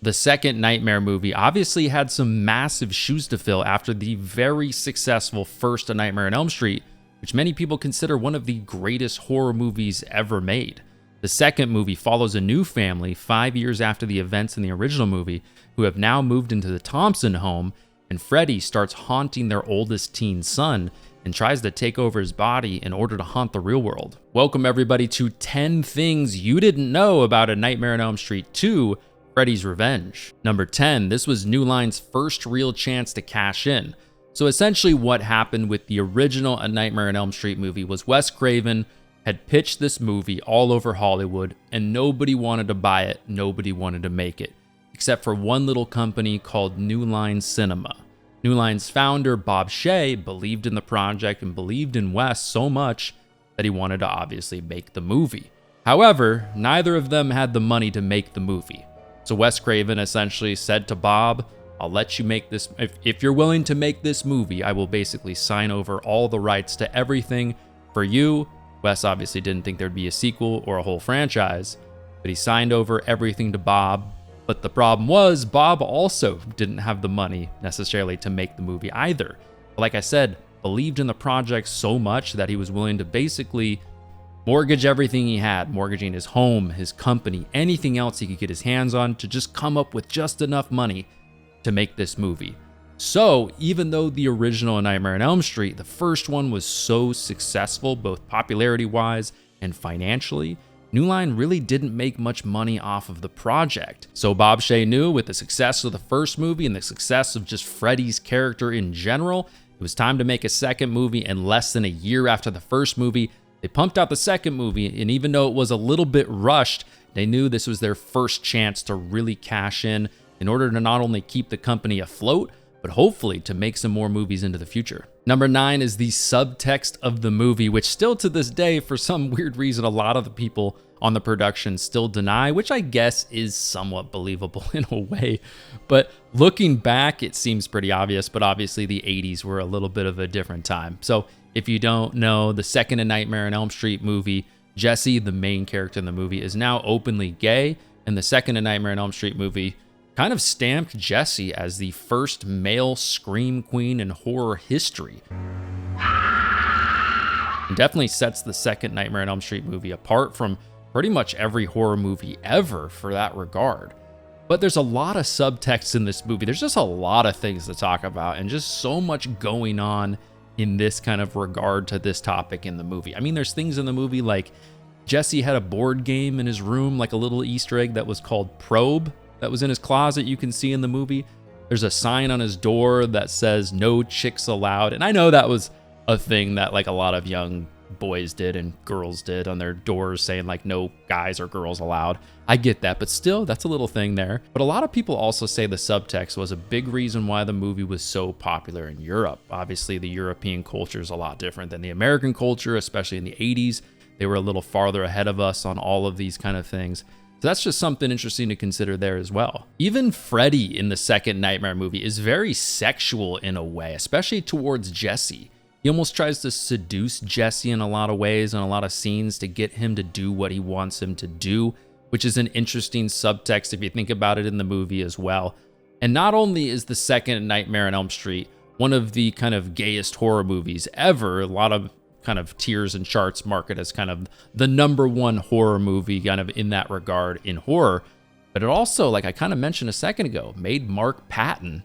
The second Nightmare movie obviously had some massive shoes to fill after the very successful first A Nightmare on Elm Street, which many people consider one of the greatest horror movies ever made. The second movie follows a new family 5 years after the events in the original movie, who have now moved into the Thompson home, and Freddy starts haunting their oldest teen son and tries to take over his body in order to haunt the real world. Welcome everybody to 10 things you didn't know about A Nightmare on Elm Street 2, Freddy's Revenge. Number 10, this was New Line's first real chance to cash in. So essentially what happened with the original A Nightmare on Elm Street movie was Wes Craven had pitched this movie all over Hollywood and nobody wanted to buy it, nobody wanted to make it, except for one little company called New Line Cinema. New Line's founder, Bob Shea, believed in the project and believed in Wes so much that he wanted to obviously make the movie. However, neither of them had the money to make the movie. So Wes Craven essentially said to Bob, I'll let you make this, if you're willing to make this movie, I will basically sign over all the rights to everything for you. Wes obviously didn't think there'd be a sequel or a whole franchise, but he signed over everything to Bob. But the problem was, Bob also didn't have the money necessarily to make the movie either. But like I said, believed in the project so much that he was willing to basically mortgage everything he had, mortgaging his home, his company, anything else he could get his hands on to just come up with just enough money to make this movie. So even though the original Nightmare on Elm Street, the first one, was so successful, both popularity-wise and financially, New Line really didn't make much money off of the project. So Bob Shea knew with the success of the first movie and the success of just Freddy's character in general, it was time to make a second movie, and less than a year after the first movie, they pumped out the second movie, and even though it was a little bit rushed, they knew this was their first chance to really cash in order to not only keep the company afloat, but hopefully to make some more movies into the future. Number 9 is the subtext of the movie, which still to this day, for some weird reason, a lot of the people on the production still deny, which I guess is somewhat believable in a way. But looking back, it seems pretty obvious, but obviously the 80s were a little bit of a different time. So if you don't know, the second A Nightmare on Elm Street movie, Jesse, the main character in the movie, is now openly gay, and the second A Nightmare on Elm Street movie kind of stamped Jesse as the first male scream queen in horror history. It definitely sets the second Nightmare on Elm Street movie apart from pretty much every horror movie ever for that regard. But there's a lot of subtext in this movie. There's just a lot of things to talk about and just so much going on in this kind of regard to this topic in the movie. I mean, there's things in the movie like Jesse had a board game in his room, like a little Easter egg that was called Probe, that was in his closet, you can see in the movie. There's a sign on his door that says no chicks allowed. And I know that was a thing that like a lot of young boys did and girls did on their doors, saying like no guys or girls allowed. I get that, but still, that's a little thing there. But a lot of people also say the subtext was a big reason why the movie was so popular in Europe. Obviously, the European culture is a lot different than the American culture, especially in the 80s. They were a little farther ahead of us on all of these kind of things. So that's just something interesting to consider there as well. Even Freddy in the second Nightmare movie is very sexual in a way, especially towards Jesse. He almost tries to seduce Jesse in a lot of ways and a lot of scenes to get him to do what he wants him to do, which is an interesting subtext if you think about it in the movie as well. And not only is the second Nightmare on Elm Street one of the kind of gayest horror movies ever, a lot of kind of tiers and charts mark it as kind of the #1 horror movie kind of in that regard in horror, but it also, like I kind of mentioned a second ago, made Mark Patton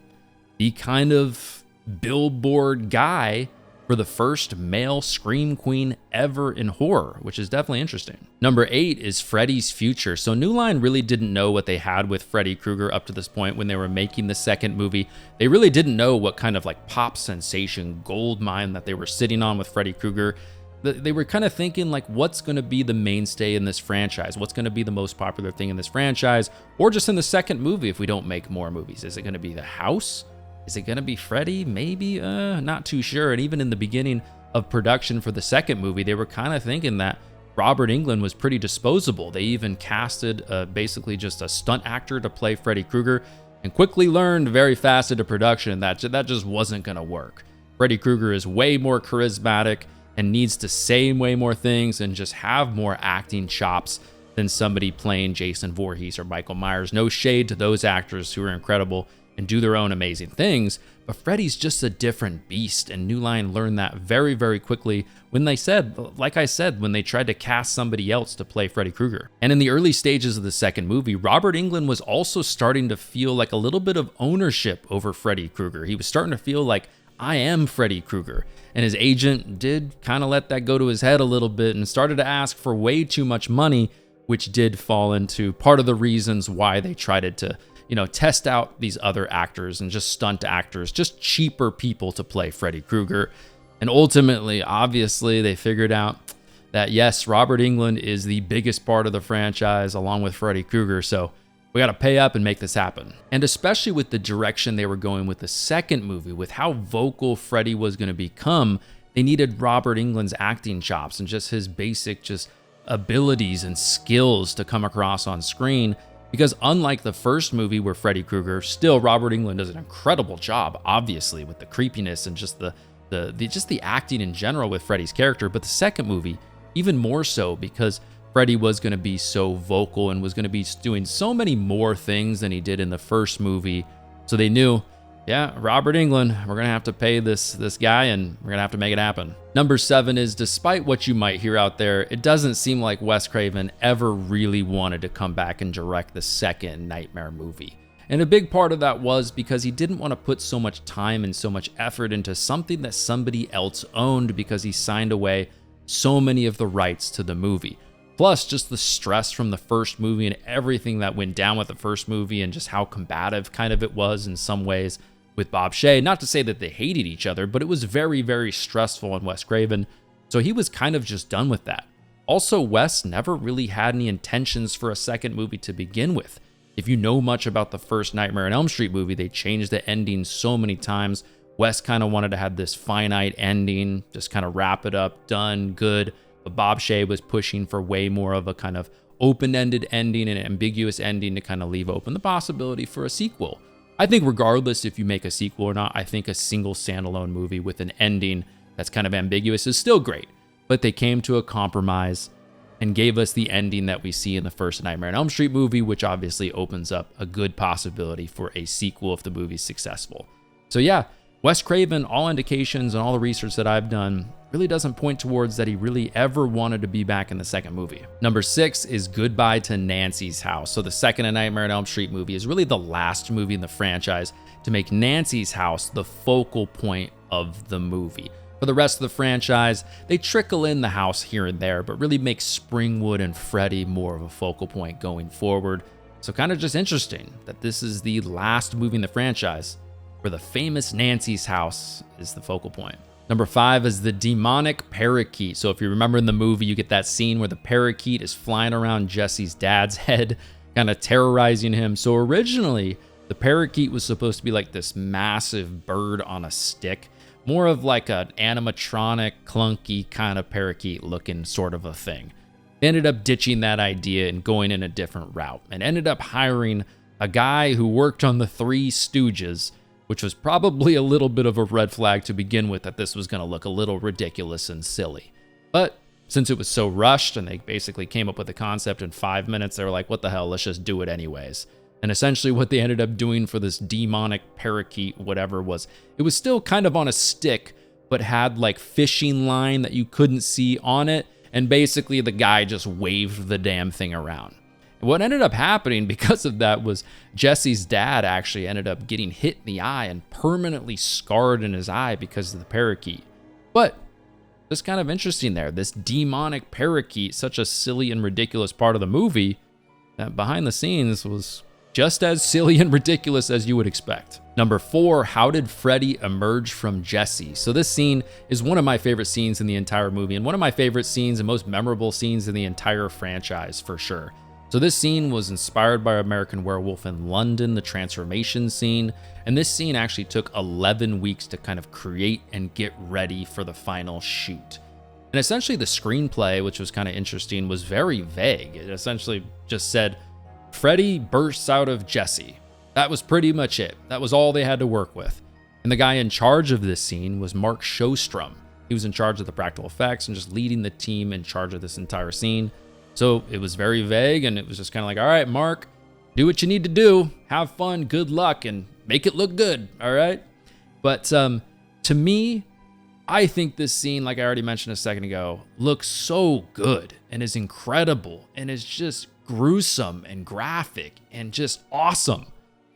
the kind of billboard guy for the first male scream queen ever in horror, which is definitely interesting. Number 8 is Freddy's future. So New Line really didn't know what they had with Freddy Krueger up to this point when they were making the second movie. They really didn't know what kind of like pop sensation gold mine that they were sitting on with Freddy Krueger. They were kind of thinking like, what's going to be the mainstay in this franchise? What's going to be the most popular thing in this franchise? Or just in the second movie if we don't make more movies? Is it going to be the house? Is it going to be Freddy? Maybe, not too sure. And even in the beginning of production for the second movie, they were kind of thinking that Robert Englund was pretty disposable. They even casted basically just a stunt actor to play Freddy Krueger and quickly learned very fast into production that just wasn't going to work. Freddy Krueger is way more charismatic and needs to say way more things and just have more acting chops than somebody playing Jason Voorhees or Michael Myers. No shade to those actors who are incredible and do their own amazing things, but Freddy's just a different beast, and New Line learned that very, very quickly when they said, like I said, when they tried to cast somebody else to play Freddy Krueger. And in the early stages of the second movie, Robert Englund was also starting to feel like a little bit of ownership over Freddy Krueger. He was starting to feel like, I am Freddy Krueger. And his agent did kind of let that go to his head a little bit and started to ask for way too much money, which did fall into part of the reasons why they tried to test out these other actors and just stunt actors, just cheaper people to play Freddy Krueger. And ultimately, obviously, they figured out that yes, Robert Englund is the biggest part of the franchise along with Freddy Krueger. So we got to pay up and make this happen. And especially with the direction they were going with the second movie, with how vocal Freddy was going to become, they needed Robert Englund's acting chops and just his basic abilities and skills to come across on screen. Because unlike the first movie where Freddy Krueger, still Robert Englund does an incredible job, obviously, with the creepiness and just the acting in general with Freddy's character. But the second movie, even more so, because Freddy was going to be so vocal and was going to be doing so many more things than he did in the first movie. So they knew, yeah, Robert Englund, we're going to have to pay this guy and we're going to have to make it happen. Number 7 is, despite what you might hear out there, it doesn't seem like Wes Craven ever really wanted to come back and direct the second Nightmare movie. And a big part of that was because he didn't want to put so much time and so much effort into something that somebody else owned, because he signed away so many of the rights to the movie. Plus, just the stress from the first movie and everything that went down with the first movie and just how combative kind of it was in some ways with Bob Shaye. Not to say that they hated each other, but it was very, very stressful on Wes Craven. So he was kind of just done with that. Also, Wes never really had any intentions for a second movie to begin with. If you know much about the first Nightmare on Elm Street movie, they changed the ending so many times. Wes kind of wanted to have this finite ending, just kind of wrap it up, done, good. But Bob Shaye was pushing for way more of a kind of open-ended ending and ambiguous ending to kind of leave open the possibility for a sequel. I think regardless if you make a sequel or not, I think a single standalone movie with an ending that's kind of ambiguous is still great. But they came to a compromise and gave us the ending that we see in the first Nightmare on Elm Street movie, which obviously opens up a good possibility for a sequel if the movie's successful. So yeah, Wes Craven, all indications and all the research that I've done, really doesn't point towards that he really ever wanted to be back in the second movie. Number 6 is Goodbye to Nancy's House. So the second Nightmare on Elm Street movie is really the last movie in the franchise to make Nancy's house the focal point of the movie. For the rest of the franchise, they trickle in the house here and there, but really make Springwood and Freddy more of a focal point going forward. So kind of just interesting that this is the last movie in the franchise where the famous Nancy's house is the focal point. Number 5 is the demonic parakeet. So if you remember in the movie, you get that scene where the parakeet is flying around Jesse's dad's head, kind of terrorizing him. So originally, the parakeet was supposed to be like this massive bird on a stick, more of like an animatronic, clunky kind of parakeet looking sort of a thing. They ended up ditching that idea and going in a different route, and ended up hiring a guy who worked on the Three Stooges, which was probably a little bit of a red flag to begin with, that this was going to look a little ridiculous and silly. But since it was so rushed and they basically came up with the concept in 5 minutes, they were like, what the hell, let's just do it anyways. And essentially what they ended up doing for this demonic parakeet, whatever, was it was still kind of on a stick, but had like fishing line that you couldn't see on it. And basically the guy just waved the damn thing around. What ended up happening because of that was Jesse's dad actually ended up getting hit in the eye and permanently scarred in his eye because of the parakeet. But just kind of interesting there, this demonic parakeet, such a silly and ridiculous part of the movie, that behind the scenes was just as silly and ridiculous as you would expect. Number 4, how did Freddy emerge from Jesse? So this scene is one of my favorite scenes in the entire movie, and one of my favorite scenes and most memorable scenes in the entire franchise for sure. So this scene was inspired by American Werewolf in London, the transformation scene, and this scene actually took 11 weeks to kind of create and get ready for the final shoot. And essentially the screenplay, which was kind of interesting, was very vague. It essentially just said, Freddy bursts out of Jesse. That was pretty much it. That was all they had to work with. And the guy in charge of this scene was Mark Shostrom. He was in charge of the practical effects and just leading the team in charge of this entire scene. So it was very vague, and it was just kind of like, all right, Mark, do what you need to do, have fun, good luck, and make it look good, all right? But to me, I think this scene, like I already mentioned a second ago, looks so good and is incredible and is just gruesome and graphic and just awesome.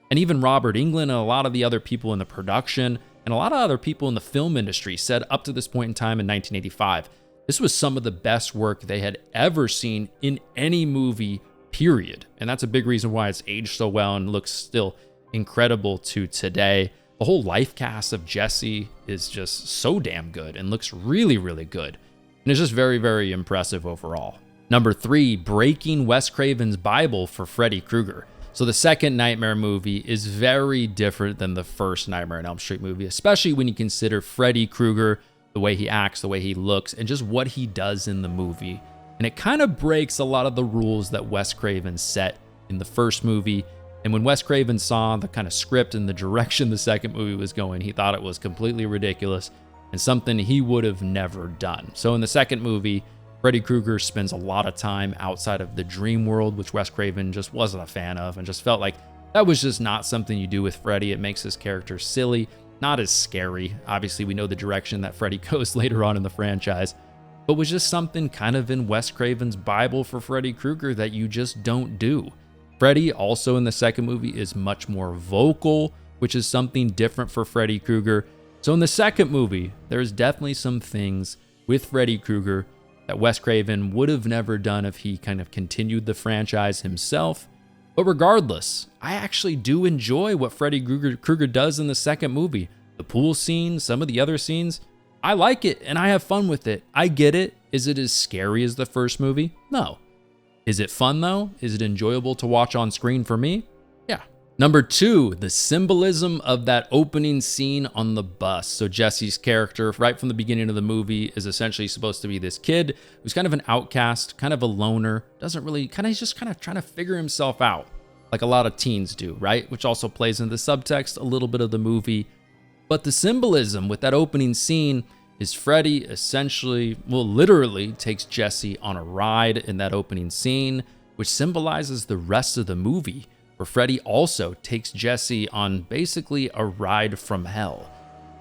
And even Robert Englund and a lot of the other people in the production and a lot of other people in the film industry said up to this point in time in 1985, this was some of the best work they had ever seen in any movie, period. And that's a big reason why it's aged so well and looks still incredible to today. The whole life cast of Jesse is just so damn good and looks really, really good. And it's just very, very impressive overall. Number 3, breaking Wes Craven's Bible for Freddy Krueger. So the second Nightmare movie is very different than the first Nightmare on Elm Street movie, especially when you consider Freddy Krueger, the way he acts, the way he looks, and just what he does in the movie. And it kind of breaks a lot of the rules that Wes Craven set in the first movie. And when Wes Craven saw the kind of script and the direction the second movie was going, he thought it was completely ridiculous and something he would have never done. So in the second movie, Freddy Krueger spends a lot of time outside of the dream world, which Wes Craven just wasn't a fan of and just felt like that was just not something you do with Freddy. It makes his character silly, not as scary. Obviously, we know the direction that Freddy goes later on in the franchise, but was just something kind of in Wes Craven's Bible for Freddy Krueger that you just don't do. Freddy, also in the second movie, is much more vocal, which is something different for Freddy Krueger. So in the second movie, there's definitely some things with Freddy Krueger that Wes Craven would have never done if he kind of continued the franchise himself. But regardless, I actually do enjoy what Freddy Krueger does in the second movie. The pool scene, some of the other scenes, I like it and I have fun with it. I get it. Is it as scary as the first movie? No. Is it fun though? Is it enjoyable to watch on screen for me? Yeah. Number 2, the symbolism of that opening scene on the bus. So Jesse's character, right from the beginning of the movie, is essentially supposed to be this kid who's kind of an outcast, kind of a loner, doesn't really, he's just kind of trying to figure himself out, like a lot of teens do, right? Which also plays into the subtext a little bit of the movie. But the symbolism with that opening scene is Freddy essentially, literally takes Jesse on a ride in that opening scene, which symbolizes the rest of the movie, where Freddy also takes Jesse on basically a ride from hell.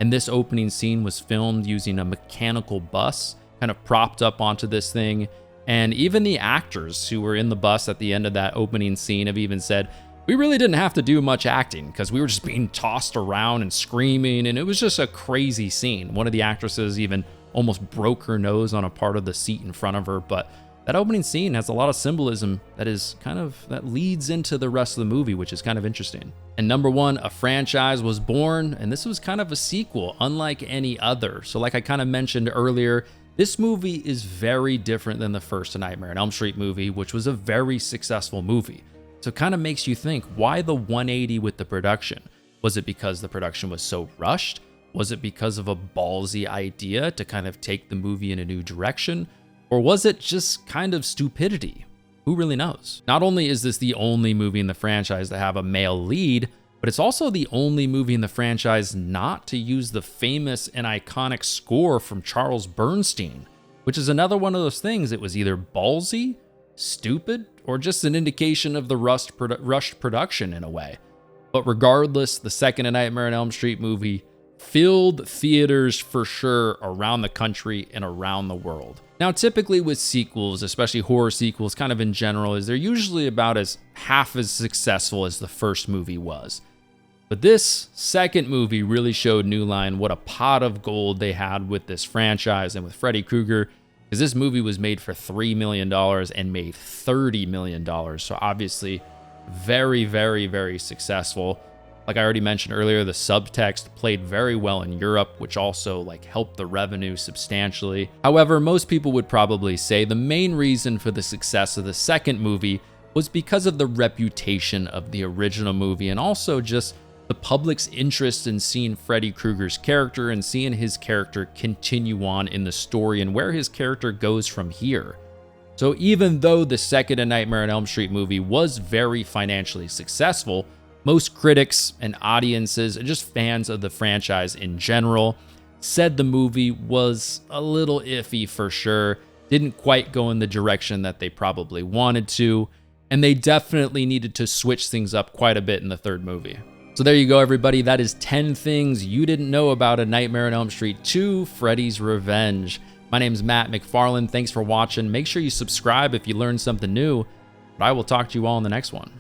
And this opening scene was filmed using a mechanical bus, kind of propped up onto this thing. And even the actors who were in the bus at the end of that opening scene have even said, we really didn't have to do much acting because we were just being tossed around and screaming, and it was just a crazy scene. One of the actresses even almost broke her nose on a part of the seat in front of her, but that opening scene has a lot of symbolism that leads into the rest of the movie, which is kind of interesting. And number 1, a franchise was born, and this was kind of a sequel, unlike any other. So like I kind of mentioned earlier, this movie is very different than the first Nightmare on Elm Street movie, which was a very successful movie. So it kind of makes you think, why the 180 with the production? Was it because the production was so rushed? Was it because of a ballsy idea to kind of take the movie in a new direction? Or was it just kind of stupidity? Who really knows? Not only is this the only movie in the franchise to have a male lead, but it's also the only movie in the franchise not to use the famous and iconic score from Charles Bernstein, which is another one of those things. It was either ballsy, stupid, or just an indication of the rushed production in a way. But regardless, the second Nightmare on Elm Street movie filled theaters for sure around the country and around the world. Now, typically with sequels, especially horror sequels kind of in general, they're usually about half as successful as the first movie was. But this second movie really showed New Line what a pot of gold they had with this franchise and with Freddy Krueger, because this movie was made for $3 million and made $30 million. So obviously very, very, very successful. Like I already mentioned earlier, the subtext played very well in Europe, which also helped the revenue substantially. However, most people would probably say the main reason for the success of the second movie was because of the reputation of the original movie, and also just the public's interest in seeing Freddy Krueger's character and seeing his character continue on in the story and where his character goes from here. So even though the second A Nightmare on Elm Street movie was very financially successful, most critics and audiences and just fans of the franchise in general said the movie was a little iffy for sure. didn't quite go in the direction that they probably wanted to, and they definitely needed to switch things up quite a bit in the third movie. So there you go, everybody. That is 10 things you didn't know about A Nightmare on Elm Street 2: Freddy's Revenge. My name is Matt McFarland. Thanks for watching. Make sure you subscribe if you learned something new, but I will talk to you all in the next one.